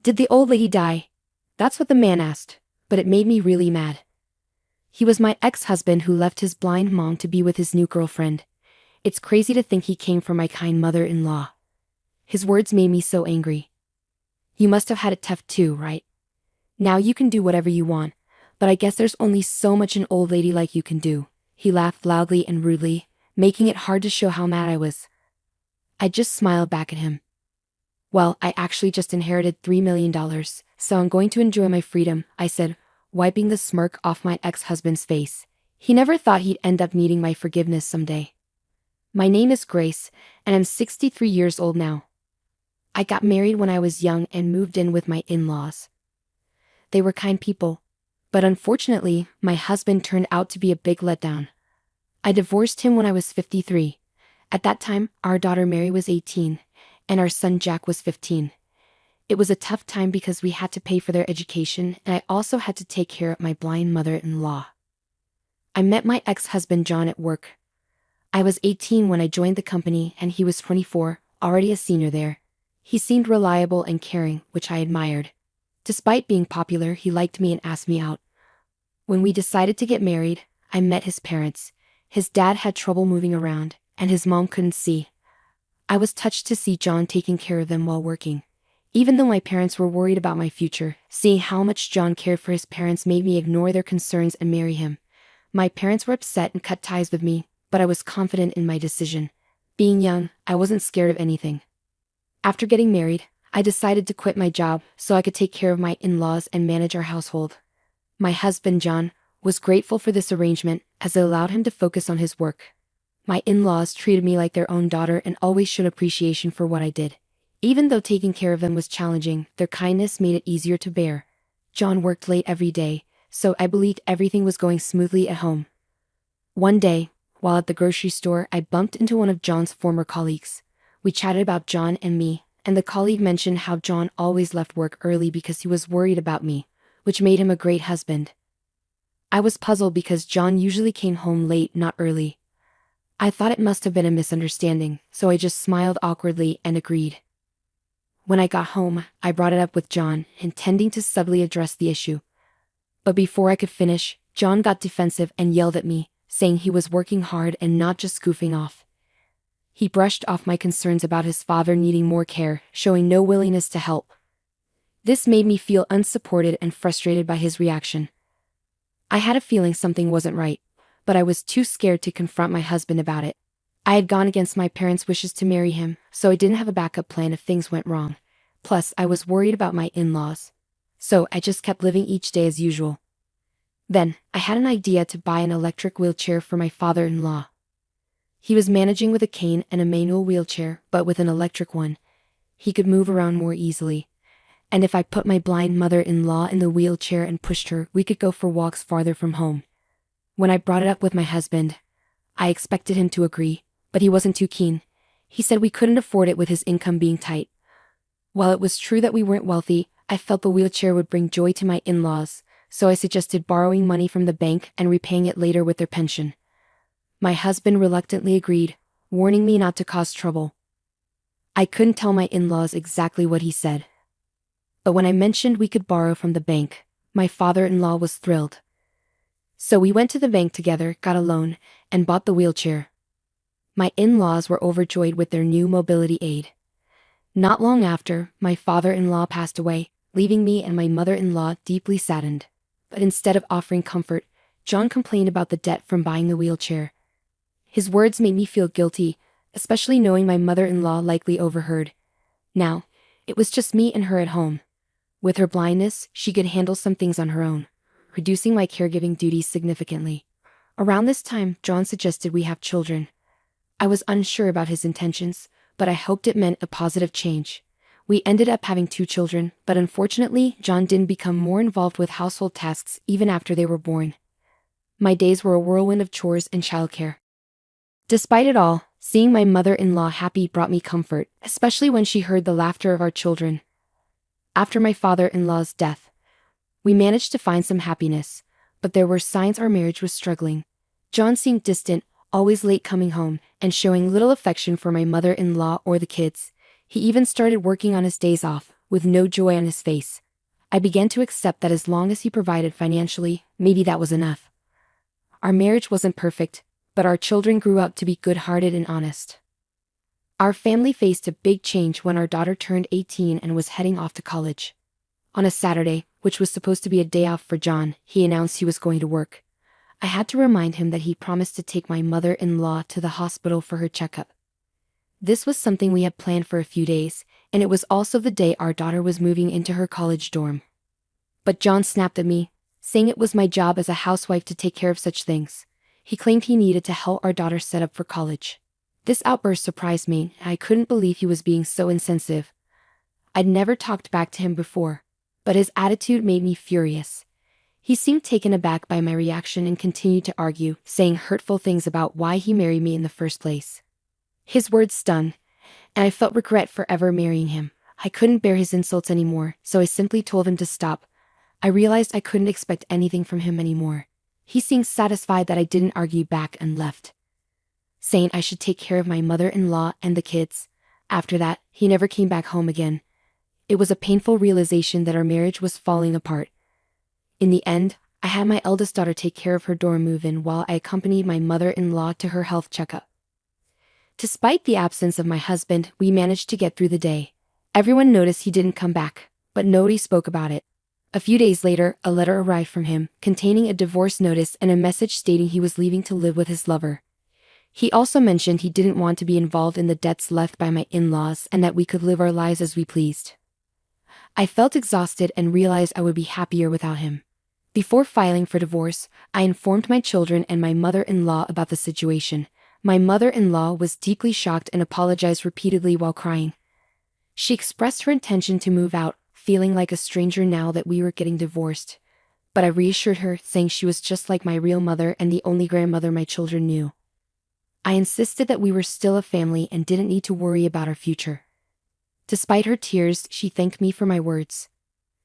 Did the old lady die? That's what the man asked, but it made me really mad. He was my ex-husband who left his blind mom to be with his new girlfriend. It's crazy to think he came from my kind mother-in-law. His words made me so angry. You must have had it tough too, right? Now you can do whatever you want, but I guess there's only so much an old lady like you can do. He laughed loudly and rudely, making it hard to show how mad I was. I just smiled back at him. Well, I actually just inherited $3 million, so I'm going to enjoy my freedom, I said, wiping the smirk off my ex-husband's face. He never thought he'd end up needing my forgiveness someday. My name is Grace, and I'm 63 years old now. I got married when I was young and moved in with my in-laws. They were kind people, but unfortunately, my husband turned out to be a big letdown. I divorced him when I was 53. At that time, our daughter Mary was 18, and our son Jack was 15. It was a tough time because we had to pay for their education, and I also had to take care of my blind mother-in-law. I met my ex-husband John at work. I was 18 when I joined the company, and he was 24, already a senior there. He seemed reliable and caring, which I admired. Despite being popular, he liked me and asked me out. When we decided to get married, I met his parents. His dad had trouble moving around, and his mom couldn't see. I was touched to see John taking care of them while working. Even though my parents were worried about my future, seeing how much John cared for his parents made me ignore their concerns and marry him. My parents were upset and cut ties with me, but I was confident in my decision. Being young, I wasn't scared of anything. After getting married, I decided to quit my job so I could take care of my in-laws and manage our household. My husband, John, was grateful for this arrangement as it allowed him to focus on his work. My in-laws treated me like their own daughter and always showed appreciation for what I did. Even though taking care of them was challenging, their kindness made it easier to bear. John worked late every day, so I believed everything was going smoothly at home. One day, while at the grocery store, I bumped into one of John's former colleagues. We chatted about John and me, and the colleague mentioned how John always left work early because he was worried about me, which made him a great husband. I was puzzled because John usually came home late, not early. I thought it must have been a misunderstanding, so I just smiled awkwardly and agreed. When I got home, I brought it up with John, intending to subtly address the issue. But before I could finish, John got defensive and yelled at me, saying he was working hard and not just goofing off. He brushed off my concerns about his father needing more care, showing no willingness to help. This made me feel unsupported and frustrated by his reaction. I had a feeling something wasn't right, but I was too scared to confront my husband about it. I had gone against my parents' wishes to marry him, so I didn't have a backup plan if things went wrong. Plus, I was worried about my in-laws. So I just kept living each day as usual. Then, I had an idea to buy an electric wheelchair for my father-in-law. He was managing with a cane and a manual wheelchair, but with an electric one, he could move around more easily. And if I put my blind mother-in-law in the wheelchair and pushed her, we could go for walks farther from home. When I brought it up with my husband, I expected him to agree, but he wasn't too keen. He said we couldn't afford it with his income being tight. While it was true that we weren't wealthy, I felt the wheelchair would bring joy to my in-laws, so I suggested borrowing money from the bank and repaying it later with their pension. My husband reluctantly agreed, warning me not to cause trouble. I couldn't tell my in-laws exactly what he said. But when I mentioned we could borrow from the bank, my father-in-law was thrilled. So we went to the bank together, got a loan, and bought the wheelchair. My in-laws were overjoyed with their new mobility aid. Not long after, my father-in-law passed away, leaving me and my mother-in-law deeply saddened. But instead of offering comfort, John complained about the debt from buying the wheelchair. His words made me feel guilty, especially knowing my mother-in-law likely overheard. Now, it was just me and her at home. With her blindness, she could handle some things on her own, reducing my caregiving duties significantly. Around this time, John suggested we have children. I was unsure about his intentions, but I hoped it meant a positive change. We ended up having 2 children, but unfortunately, John didn't become more involved with household tasks even after they were born. My days were a whirlwind of chores and childcare. Despite it all, seeing my mother-in-law happy brought me comfort, especially when she heard the laughter of our children. After my father-in-law's death, we managed to find some happiness, but there were signs our marriage was struggling. John seemed distant, always late coming home, and showing little affection for my mother-in-law or the kids. He even started working on his days off, with no joy on his face. I began to accept that as long as he provided financially, maybe that was enough. Our marriage wasn't perfect, but our children grew up to be good-hearted and honest. Our family faced a big change when our daughter turned 18 and was heading off to college. On a Saturday, which was supposed to be a day off for John, he announced he was going to work. I had to remind him that he promised to take my mother-in-law to the hospital for her checkup. This was something we had planned for a few days, and it was also the day our daughter was moving into her college dorm. But John snapped at me, saying it was my job as a housewife to take care of such things. He claimed he needed to help our daughter set up for college. This outburst surprised me, and I couldn't believe he was being so insensitive. I'd never talked back to him before, but his attitude made me furious. He seemed taken aback by my reaction and continued to argue, saying hurtful things about why he married me in the first place. His words stung, and I felt regret for ever marrying him. I couldn't bear his insults anymore, so I simply told him to stop. I realized I couldn't expect anything from him anymore. He seemed satisfied that I didn't argue back and left, saying I should take care of my mother-in-law and the kids. After that, he never came back home again. It was a painful realization that our marriage was falling apart. In the end, I had my eldest daughter take care of her dorm move-in while I accompanied my mother-in-law to her health checkup. Despite the absence of my husband, we managed to get through the day. Everyone noticed he didn't come back, but nobody spoke about it. A few days later, a letter arrived from him, containing a divorce notice and a message stating he was leaving to live with his lover. He also mentioned he didn't want to be involved in the debts left by my in-laws and that we could live our lives as we pleased. I felt exhausted and realized I would be happier without him. Before filing for divorce, I informed my children and my mother-in-law about the situation. My mother-in-law was deeply shocked and apologized repeatedly while crying. She expressed her intention to move out, feeling like a stranger now that we were getting divorced. But I reassured her, saying she was just like my real mother and the only grandmother my children knew. I insisted that we were still a family and didn't need to worry about our future. Despite her tears, she thanked me for my words.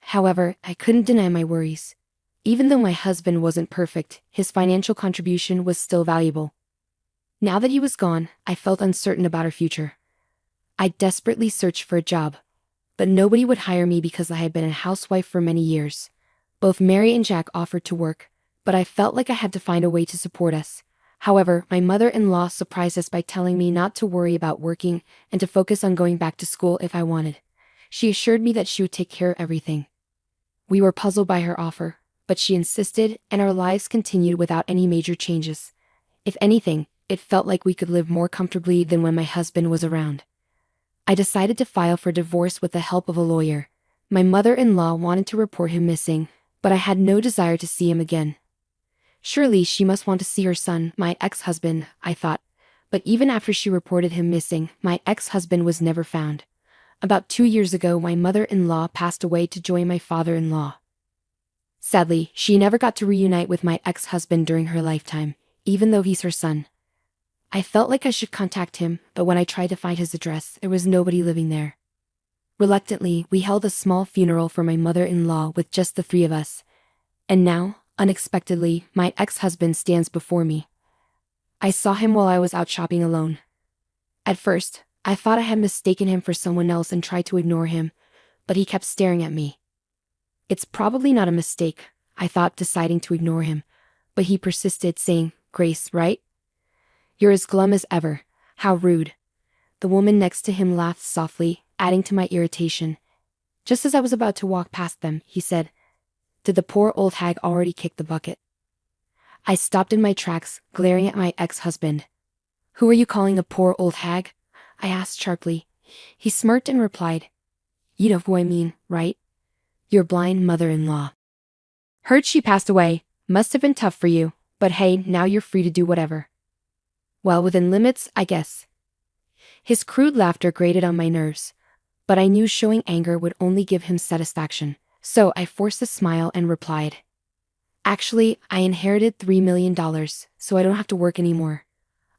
However, I couldn't deny my worries. Even though my husband wasn't perfect, his financial contribution was still valuable. Now that he was gone, I felt uncertain about our future. I desperately searched for a job, but nobody would hire me because I had been a housewife for many years. Both Mary and Jack offered to work, but I felt like I had to find a way to support us. However, my mother-in-law surprised us by telling me not to worry about working and to focus on going back to school if I wanted. She assured me that she would take care of everything. We were puzzled by her offer, but she insisted, and our lives continued without any major changes. If anything, it felt like we could live more comfortably than when my husband was around. I decided to file for divorce with the help of a lawyer. My mother-in-law wanted to report him missing, but I had no desire to see him again. Surely she must want to see her son, my ex-husband, I thought. But even after she reported him missing, my ex-husband was never found. About 2 years ago, my mother-in-law passed away to join my father-in-law. Sadly, she never got to reunite with my ex-husband during her lifetime, even though he's her son. I felt like I should contact him, but when I tried to find his address, there was nobody living there. Reluctantly, we held a small funeral for my mother-in-law with just the 3 of us. And now, unexpectedly, my ex-husband stands before me. I saw him while I was out shopping alone. At first, I thought I had mistaken him for someone else and tried to ignore him, but he kept staring at me. It's probably not a mistake, I thought, deciding to ignore him, but he persisted, saying, "Grace, right? You're as glum as ever. How rude." The woman next to him laughed softly, adding to my irritation. Just as I was about to walk past them, he said, "Did the poor old hag already kick the bucket?" I stopped in my tracks, glaring at my ex-husband. "Who are you calling a poor old hag?" I asked sharply. He smirked and replied, "You know who I mean, right? Your blind mother-in-law. Heard she passed away. Must have been tough for you, but hey, now you're free to do whatever." Well, within limits, I guess. His crude laughter grated on my nerves, but I knew showing anger would only give him satisfaction, so I forced a smile and replied, "Actually, I inherited $3 million, so I don't have to work anymore.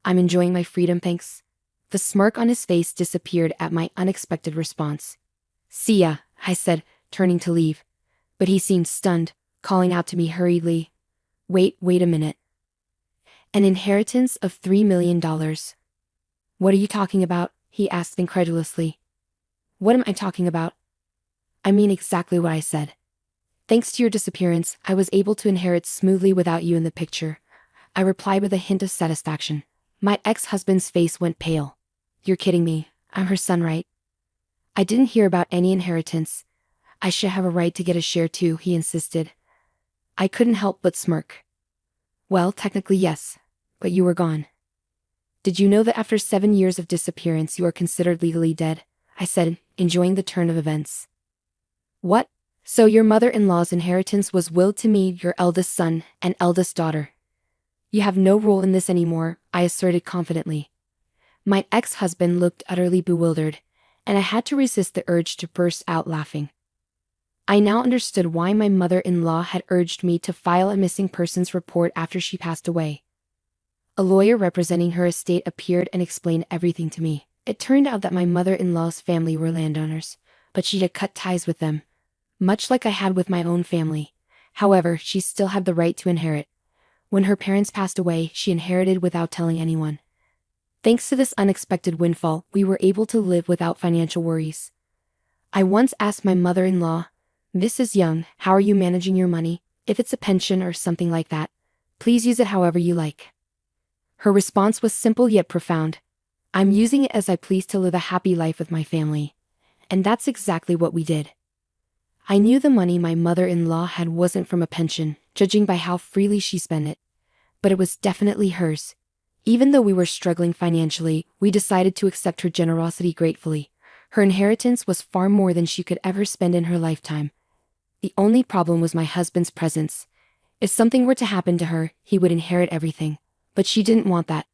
I'm enjoying my freedom, thanks." The smirk on his face disappeared at my unexpected response. "See ya," I said, turning to leave, but he seemed stunned, calling out to me hurriedly, wait a minute. An inheritance of $3 million. What are you talking about?" he asked incredulously. "What am I talking about?" I mean exactly what I said. Thanks to your disappearance, I was able to inherit smoothly without you in the picture. I replied with a hint of satisfaction. My ex-husband's face went pale. You're kidding me. I'm her son, right? I didn't hear about any inheritance. I should have a right to get a share too, he insisted. I couldn't help but smirk. Well, technically yes, but you were gone. Did you know that after 7 years of disappearance you are considered legally dead? I said, enjoying the turn of events. What? So your mother-in-law's inheritance was willed to me, your eldest son, and eldest daughter. You have no role in this anymore, I asserted confidently. My ex-husband looked utterly bewildered, and I had to resist the urge to burst out laughing. I now understood why my mother-in-law had urged me to file a missing persons report after she passed away. A lawyer representing her estate appeared and explained everything to me. It turned out that my mother-in-law's family were landowners, but she had cut ties with them, much like I had with my own family. However, she still had the right to inherit. When her parents passed away, she inherited without telling anyone. Thanks to this unexpected windfall, we were able to live without financial worries. I once asked my mother-in-law, Mrs. Young, how are you managing your money? If it's a pension or something like that, please use it however you like. Her response was simple yet profound. I'm using it as I please to live a happy life with my family. And that's exactly what we did. I knew the money my mother-in-law had wasn't from a pension, judging by how freely she spent it. But it was definitely hers. Even though we were struggling financially, we decided to accept her generosity gratefully. Her inheritance was far more than she could ever spend in her lifetime. The only problem was my husband's presence. If something were to happen to her, he would inherit everything. But she didn't want that.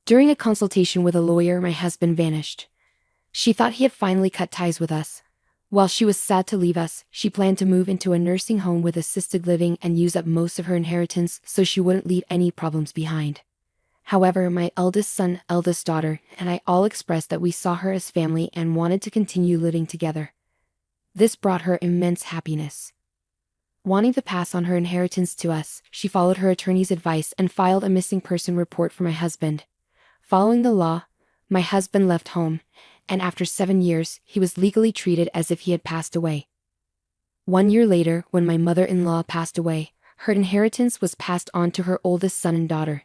During a consultation with a lawyer, my husband vanished. She thought he had finally cut ties with us. While she was sad to leave us, she planned to move into a nursing home with assisted living and use up most of her inheritance so she wouldn't leave any problems behind. However, my eldest son, eldest daughter, and I all expressed that we saw her as family and wanted to continue living together. This brought her immense happiness. Wanting to pass on her inheritance to us, she followed her attorney's advice and filed a missing person report for my husband. Following the law, my husband left home, and after 7 years, he was legally treated as if he had passed away. 1 year later, when my mother-in-law passed away, her inheritance was passed on to her oldest son and daughter.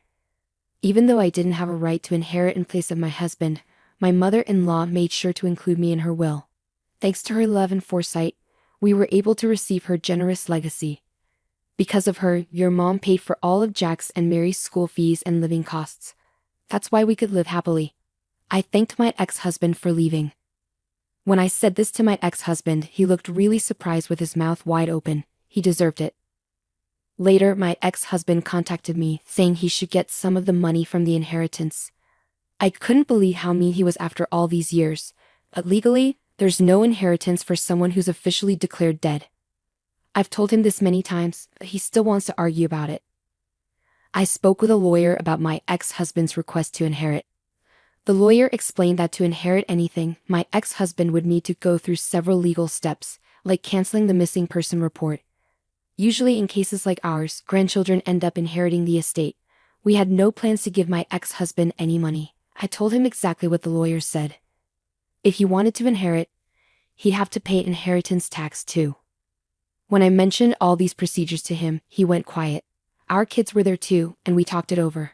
Even though I didn't have a right to inherit in place of my husband, my mother-in-law made sure to include me in her will. Thanks to her love and foresight, we were able to receive her generous legacy. Because of her, your mom paid for all of Jack's and Mary's school fees and living costs. That's why we could live happily. I thanked my ex-husband for leaving. When I said this to my ex-husband, he looked really surprised with his mouth wide open. He deserved it. Later, my ex-husband contacted me, saying he should get some of the money from the inheritance. I couldn't believe how mean he was after all these years, but legally, there's no inheritance for someone who's officially declared dead. I've told him this many times, but he still wants to argue about it. I spoke with a lawyer about my ex-husband's request to inherit. The lawyer explained that to inherit anything, my ex-husband would need to go through several legal steps, like canceling the missing person report. Usually in cases like ours, grandchildren end up inheriting the estate. We had no plans to give my ex-husband any money. I told him exactly what the lawyer said. If he wanted to inherit, he'd have to pay inheritance tax too. When I mentioned all these procedures to him, he went quiet. Our kids were there too, and we talked it over.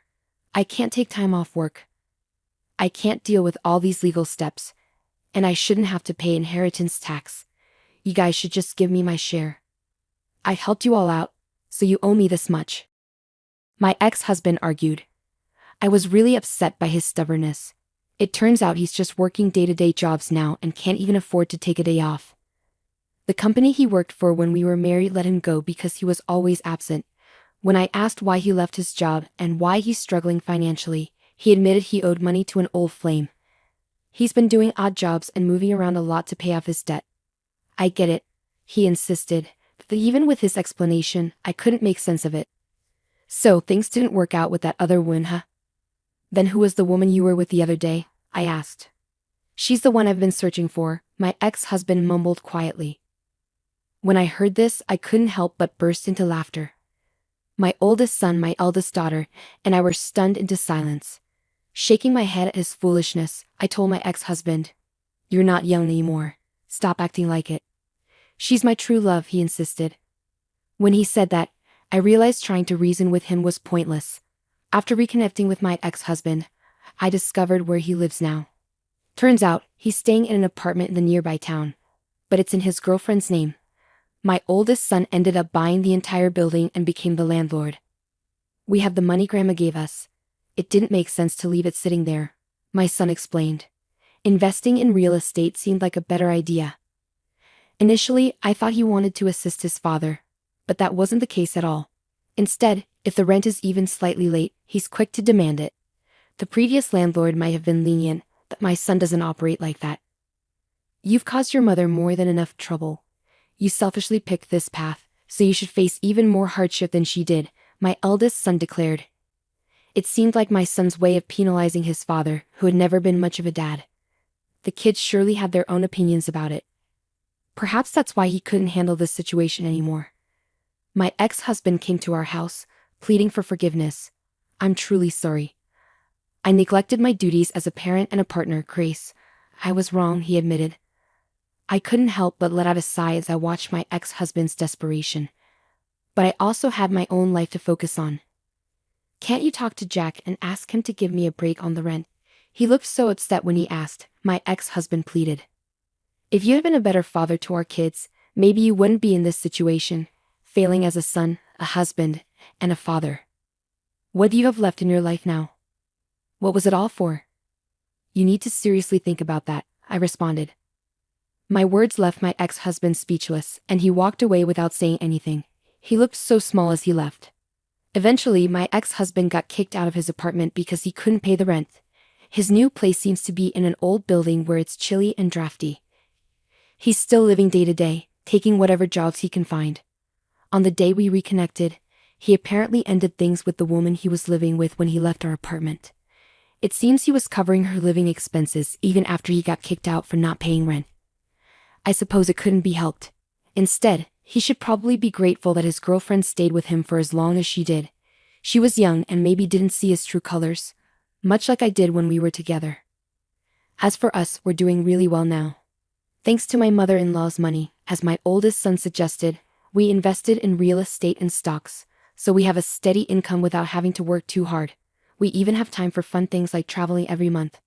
I can't take time off work. I can't deal with all these legal steps, and I shouldn't have to pay inheritance tax. You guys should just give me my share. I helped you all out, so you owe me this much. My ex-husband argued. I was really upset by his stubbornness. It turns out he's just working day-to-day jobs now and can't even afford to take a day off. The company he worked for when we were married let him go because he was always absent. When I asked why he left his job and why he's struggling financially, he admitted he owed money to an old flame. He's been doing odd jobs and moving around a lot to pay off his debt. I get it, he insisted, but even with his explanation, I couldn't make sense of it. So things didn't work out with that other woman, huh? Then who was the woman you were with the other day? I asked. She's the one I've been searching for, my ex-husband mumbled quietly. When I heard this, I couldn't help but burst into laughter. My oldest son, my eldest daughter, and I were stunned into silence. Shaking my head at his foolishness, I told my ex-husband, "You're not young anymore. Stop acting like it. She's my true love, he insisted. When he said that, I realized trying to reason with him was pointless. After reconnecting with my ex-husband, I discovered where he lives now. Turns out, he's staying in an apartment in the nearby town. But it's in his girlfriend's name. My oldest son ended up buying the entire building and became the landlord. We have the money Grandma gave us. It didn't make sense to leave it sitting there, my son explained. Investing in real estate seemed like a better idea. Initially, I thought he wanted to assist his father, but that wasn't the case at all. Instead, if the rent is even slightly late, he's quick to demand it. The previous landlord might have been lenient, but my son doesn't operate like that. You've caused your mother more than enough trouble. You selfishly picked this path, so you should face even more hardship than she did, my eldest son declared. It seemed like my son's way of penalizing his father, who had never been much of a dad. The kids surely had their own opinions about it. Perhaps that's why he couldn't handle this situation anymore. My ex-husband came to our house, pleading for forgiveness. I'm truly sorry. I neglected my duties as a parent and a partner, Grace. I was wrong, he admitted. I couldn't help but let out a sigh as I watched my ex-husband's desperation. But I also had my own life to focus on. Can't you talk to Jack and ask him to give me a break on the rent? He looked so upset when he asked, my ex-husband pleaded. If you had been a better father to our kids, maybe you wouldn't be in this situation, failing as a son, a husband, and a father. What do you have left in your life now? What was it all for? You need to seriously think about that, I responded. My words left my ex-husband speechless, and he walked away without saying anything. He looked so small as he left. Eventually, my ex-husband got kicked out of his apartment because he couldn't pay the rent. His new place seems to be in an old building where it's chilly and drafty. He's still living day to day, taking whatever jobs he can find. On the day we reconnected, he apparently ended things with the woman he was living with when he left our apartment. It seems he was covering her living expenses even after he got kicked out for not paying rent. I suppose it couldn't be helped. Instead, he should probably be grateful that his girlfriend stayed with him for as long as she did. She was young and maybe didn't see his true colors, much like I did when we were together. As for us, we're doing really well now. Thanks to my mother-in-law's money, as my oldest son suggested, we invested in real estate and stocks, so we have a steady income without having to work too hard. We even have time for fun things like traveling every month.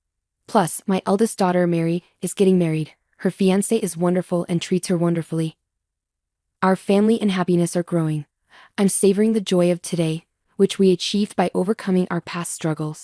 Plus, my eldest daughter, Mary, is getting married. Her fiancé is wonderful and treats her wonderfully. Our family and happiness are growing. I'm savoring the joy of today, which we achieved by overcoming our past struggles.